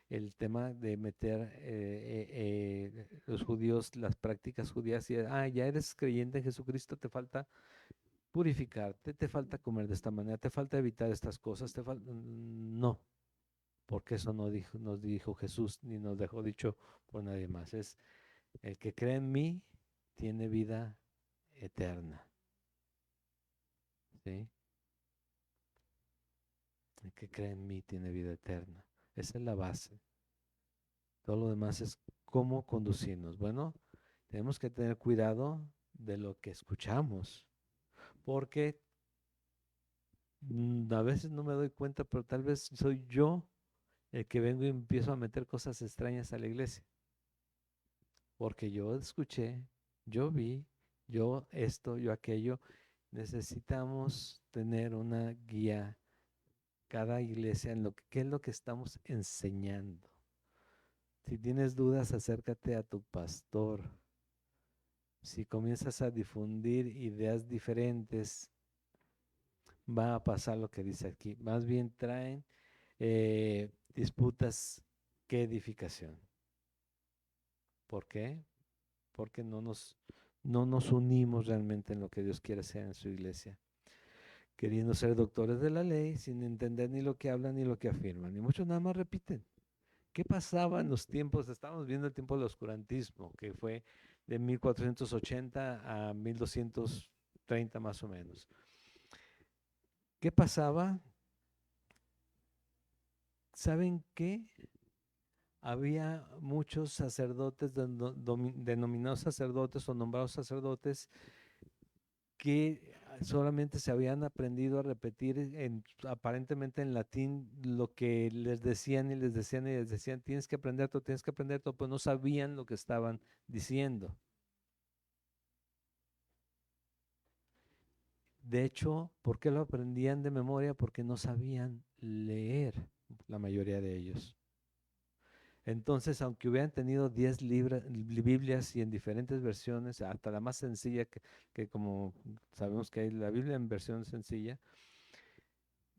el tema de meter los judíos, las prácticas judías, y ya eres creyente en Jesucristo, te falta purificarte, te falta comer de esta manera, te falta evitar estas cosas, te falta... No, porque eso no dijo, nos dijo Jesús, ni nos dejó dicho por nadie más. Es el que cree en mí, tiene vida eterna. ¿Sí? El que cree en mí tiene vida eterna. Esa es la base. Todo lo demás es cómo conducirnos. Bueno, tenemos que tener cuidado de lo que escuchamos, porque a veces no me doy cuenta, pero tal vez soy yo el que vengo y empiezo a meter cosas extrañas a la iglesia, porque yo escuché, yo vi, yo esto, yo aquello. Necesitamos tener una guía, cada iglesia, en lo que, qué es lo que estamos enseñando. Si tienes dudas, acércate a tu pastor. Si comienzas a difundir ideas diferentes, va a pasar lo que dice aquí. Más bien traen disputas que edificación. ¿Por qué? Porque no nos unimos realmente en lo que Dios quiere hacer en su iglesia. Queriendo ser doctores de la ley, sin entender ni lo que hablan ni lo que afirman. Y muchos nada más repiten. ¿Qué pasaba en los tiempos? Estamos viendo el tiempo del oscurantismo, que fue de 1480 a 1230 más o menos. ¿Qué pasaba? ¿Saben qué? Había muchos sacerdotes, denominados sacerdotes o nombrados sacerdotes, que solamente se habían aprendido a repetir aparentemente en latín lo que les decían y les decían y les decían, tienes que aprender todo, pues no sabían lo que estaban diciendo. De hecho, ¿por qué lo aprendían de memoria? Porque no sabían leer, la mayoría de ellos. Entonces, aunque hubieran tenido 10 Biblias y en diferentes versiones, hasta la más sencilla, que como sabemos que hay la Biblia en versión sencilla,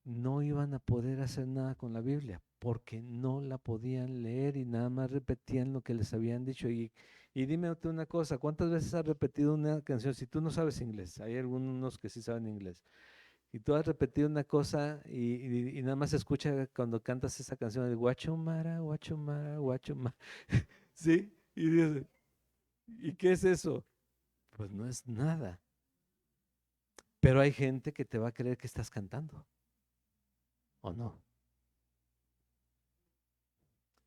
no iban a poder hacer nada con la Biblia, porque no la podían leer y nada más repetían lo que les habían dicho. Y dime tú una cosa, ¿cuántas veces has repetido una canción? Si tú no sabes inglés, hay algunos que sí saben inglés, y tú has repetido una cosa y nada más se escucha cuando cantas esa canción de Guachomara, Guachomara, Guachomara, ¿sí? Y dices, ¿y qué es eso? Pues no es nada. Pero hay gente que te va a creer que estás cantando, ¿o no?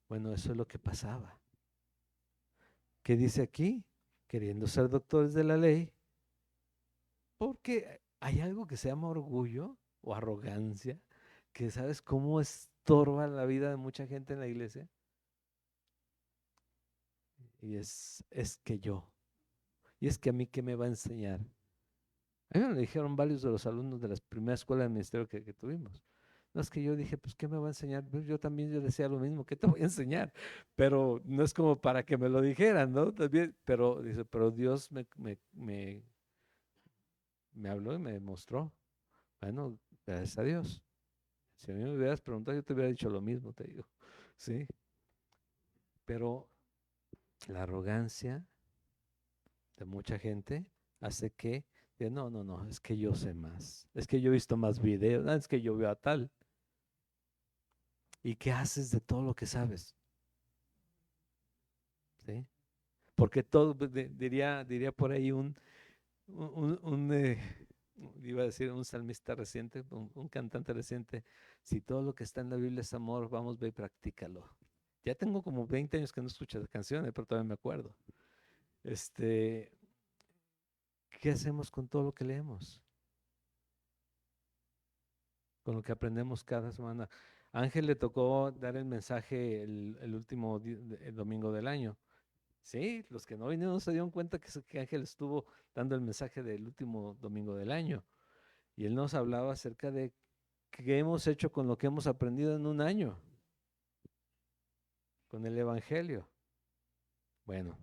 Bueno, eso es lo que pasaba. ¿Qué dice aquí? Queriendo ser doctores de la ley, porque hay algo que se llama orgullo o arrogancia, que sabes cómo estorba la vida de mucha gente en la iglesia. Y es que yo. Y es que a mí, ¿qué me va a enseñar? A mí me lo dijeron varios de los alumnos de la primera escuela de ministerio que tuvimos. No, es que yo dije, pues, ¿qué me va a enseñar? Pues yo también yo decía lo mismo, ¿qué te voy a enseñar? Pero no es como para que me lo dijeran, ¿no? También, pero dice, pero Dios me habló y me mostró. Bueno, gracias a Dios. Si a mí me hubieras preguntado, yo te hubiera dicho lo mismo, te digo. Sí. Pero la arrogancia de mucha gente hace que diga, no, no, no, es que yo sé más, es que yo he visto más videos, es que yo veo a tal. ¿Y qué haces de todo lo que sabes? ¿Sí? Porque todo, diría por ahí un iba a decir un salmista reciente, un cantante reciente, si todo lo que está en la Biblia es amor, vamos, ve y practícalo. Ya tengo como 20 años que no escucho las canciones, pero todavía me acuerdo. Este, ¿Qué hacemos con todo lo que leemos? Con lo que aprendemos cada semana. A Ángel le tocó dar el mensaje el último el domingo del año. Sí, los que no vinieron se dieron cuenta que Ángel estuvo dando el mensaje del último domingo del año. Y él nos hablaba acerca de qué hemos hecho con lo que hemos aprendido en un año, con el Evangelio. Bueno,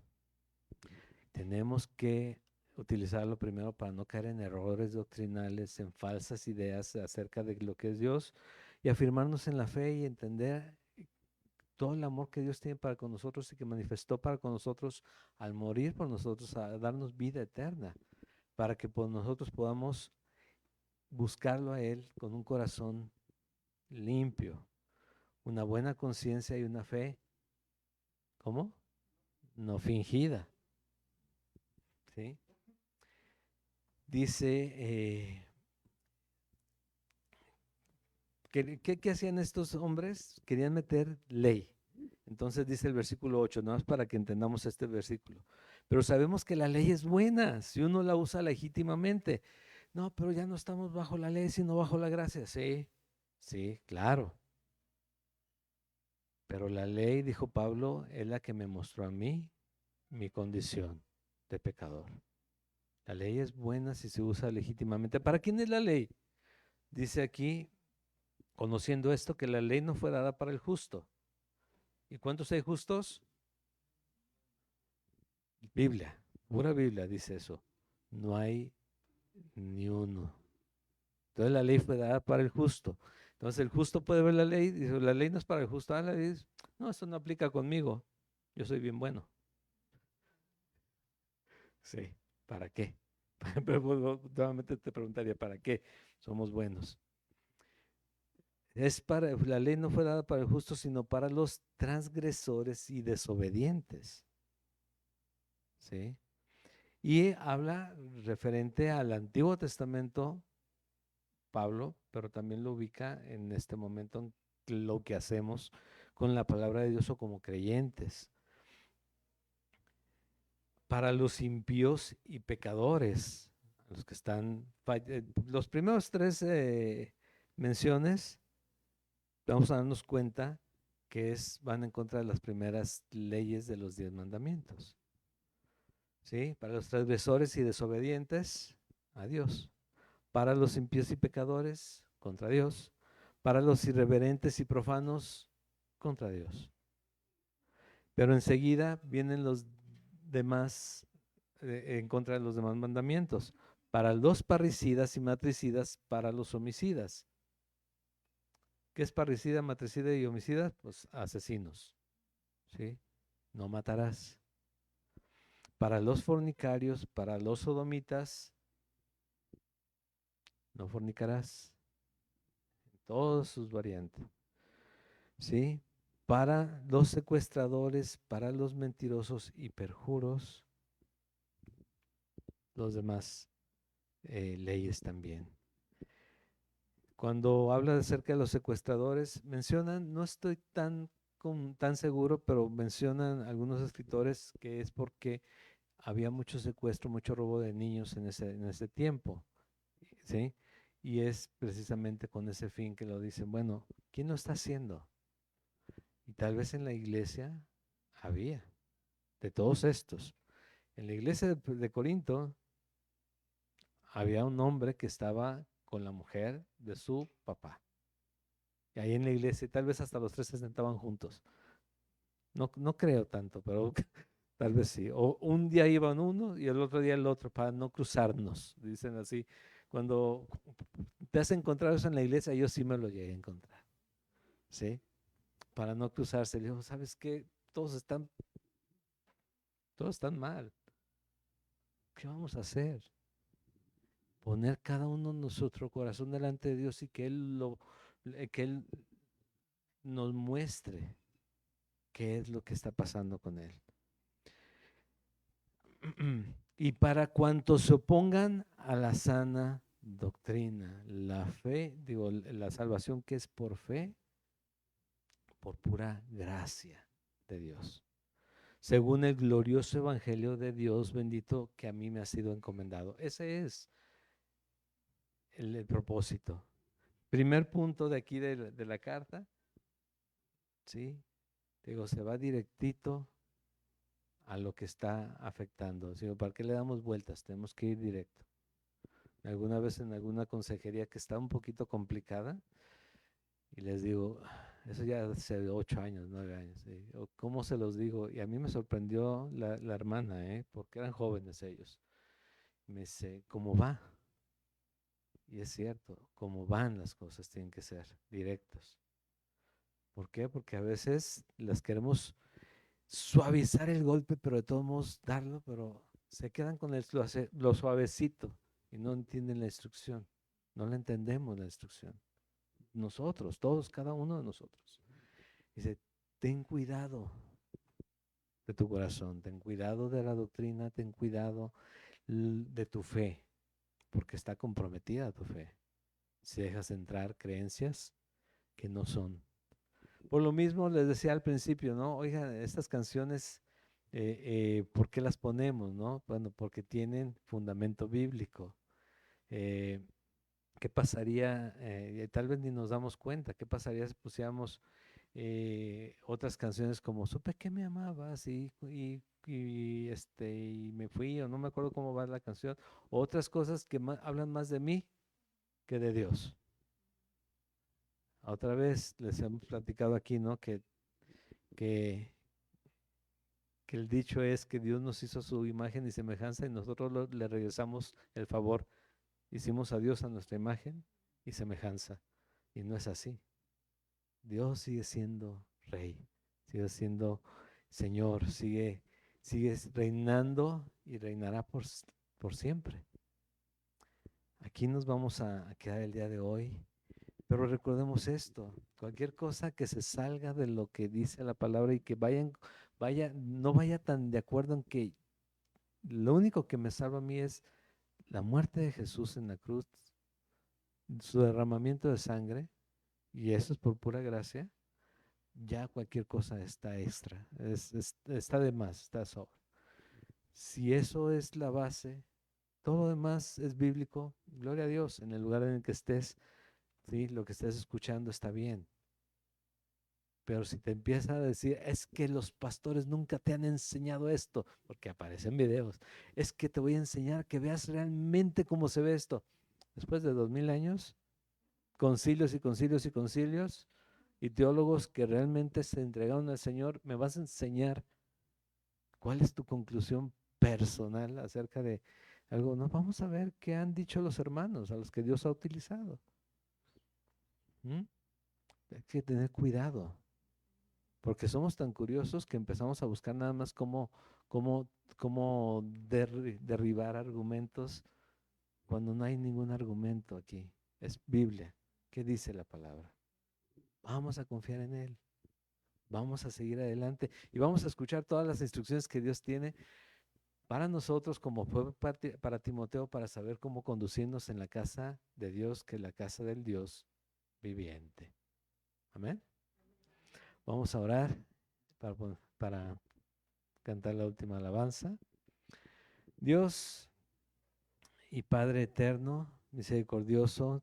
tenemos que utilizarlo primero para no caer en errores doctrinales, en falsas ideas acerca de lo que es Dios y afirmarnos en la fe y entender todo el amor que Dios tiene para con nosotros y que manifestó para con nosotros al morir por nosotros, a darnos vida eterna, para que por nosotros podamos buscarlo a Él con un corazón limpio, una buena conciencia y una fe, ¿cómo? No fingida, ¿sí? Dice, ¿qué hacían estos hombres? Querían meter ley. Entonces dice el versículo 8, nada más para que entendamos este versículo. Pero sabemos que la ley es buena si uno la usa legítimamente. No, pero ya no estamos bajo la ley, sino bajo la gracia. Sí, sí, claro. Pero la ley, dijo Pablo, es la que me mostró a mí mi condición de pecador. La ley es buena si se usa legítimamente. ¿Para quién es la ley? Dice aquí, conociendo esto, que la ley no fue dada para el justo. ¿Y cuántos hay justos? Biblia, pura Biblia dice eso. No hay ni uno. Entonces la ley fue dada para el justo. Entonces el justo puede ver la ley y dice, la ley no es para el justo. La ley dice, no, eso no aplica conmigo. Yo soy bien bueno. Sí, ¿para qué? Pero nuevamente te preguntaría, ¿para qué somos buenos? La ley no fue dada para el justo, sino para los transgresores y desobedientes. ¿Sí? Y habla referente al Antiguo Testamento, Pablo, pero también lo ubica en este momento en lo que hacemos con la palabra de Dios o como creyentes. Para los impíos y pecadores, los que están, los primeros tres menciones, vamos a darnos cuenta que van en contra de las primeras leyes de los 10 mandamientos. ¿Sí? Para los transgresores y desobedientes, a Dios. Para los impíos y pecadores, contra Dios. Para los irreverentes y profanos, contra Dios. Pero enseguida vienen los demás, en contra de los demás mandamientos. Para los parricidas y matricidas, para los homicidas. ¿Qué es parricida, matricida y homicida? Pues asesinos. ¿Sí? No matarás. Para los fornicarios, para los sodomitas, no fornicarás. Todas sus variantes. ¿Sí? Para los secuestradores, para los mentirosos y perjuros, los demás leyes también. Cuando habla acerca de los secuestradores, mencionan, no estoy tan seguro, pero mencionan algunos escritores que es porque había mucho secuestro, mucho robo de niños en ese tiempo, ¿sí? Y es precisamente con ese fin que lo dicen, bueno, ¿quién lo está haciendo? Y tal vez en la iglesia había de todos estos. En la iglesia de Corinto había un hombre que estaba con la mujer de su papá. Y ahí en la iglesia, tal vez hasta los tres se sentaban juntos. No, no creo tanto, pero tal vez sí. O un día iban uno y el otro día el otro para no cruzarnos. Dicen así. Cuando te has encontrado eso en la iglesia, yo sí me lo llegué a encontrar. ¿Sí? Para no cruzarse. Le digo, ¿sabes qué? todos están mal. ¿Qué vamos a hacer? Poner cada uno de nuestro corazón delante de Dios y que Él nos muestre qué es lo que está pasando con Él. Y para cuantos se opongan a la sana doctrina, la fe, digo, la salvación que es por fe, por pura gracia de Dios, según el glorioso evangelio de Dios bendito que a mí me ha sido encomendado. Ese es el propósito. Primer punto de aquí de la carta, ¿sí? Digo, se va directito a lo que está afectando. Digo, ¿para qué le damos vueltas? Tenemos que ir directo. Alguna vez en alguna consejería que está un poquito complicada y les digo, eso ya hace 8 años, 9 años, ¿sí? ¿Cómo se los digo? Y a mí me sorprendió la hermana, porque eran jóvenes ellos. Me dice, ¿cómo va? Y es cierto, como van las cosas tienen que ser directos. ¿Por qué? Porque a veces las queremos suavizar el golpe, pero de todos modos darlo, pero se quedan con lo suavecito y no entienden la instrucción. No la entendemos la instrucción. Nosotros, todos, cada uno de nosotros. Dice, ten cuidado de tu corazón, ten cuidado de la doctrina, ten cuidado de tu fe, porque está comprometida tu fe. Si dejas entrar creencias que no son. Por lo mismo les decía al principio, ¿no? Oigan, estas canciones, ¿por qué las ponemos, no? Bueno, porque tienen fundamento bíblico. Eh, ¿Qué pasaría? Tal vez ni nos damos cuenta. ¿Qué pasaría si pusiéramos otras canciones como Supe que me amabas y me fui, o no me acuerdo cómo va la canción, o otras cosas que hablan más de mí que de Dios? Otra vez les hemos platicado aquí, ¿no? Que, que el dicho es que Dios nos hizo su imagen y semejanza y nosotros le regresamos el favor. Hicimos a Dios a nuestra imagen y semejanza. Y no es así. Dios sigue siendo rey, sigue siendo Señor, sigue reinando y reinará por siempre. Aquí nos vamos a quedar el día de hoy. Pero recordemos esto, cualquier cosa que se salga de lo que dice la palabra y que no vaya tan de acuerdo en que lo único que me salva a mí es la muerte de Jesús en la cruz, su derramamiento de sangre, y eso es por pura gracia, ya cualquier cosa está extra, está de más, está sobre. Si eso es la base, todo lo demás es bíblico, gloria a Dios, en el lugar en el que estés, ¿sí? Lo que estés escuchando está bien. Pero si te empieza a decir, es que los pastores nunca te han enseñado esto, porque aparecen videos, es que te voy a enseñar que veas realmente cómo se ve esto. Después de 2000 años, concilios y concilios y concilios, y teólogos que realmente se entregaron al Señor, me vas a enseñar cuál es tu conclusión personal acerca de algo. No, vamos a ver qué han dicho los hermanos a los que Dios ha utilizado. Hay que tener cuidado. Porque somos tan curiosos que empezamos a buscar nada más cómo derribar argumentos cuando no hay ningún argumento aquí. Es Biblia. ¿Qué dice la palabra? Vamos a confiar en Él. Vamos a seguir adelante y vamos a escuchar todas las instrucciones que Dios tiene para nosotros, como fue para Timoteo, para saber cómo conducirnos en la casa de Dios, que es la casa del Dios viviente. Amén. Vamos a orar para cantar la última alabanza. Dios y Padre eterno, misericordioso,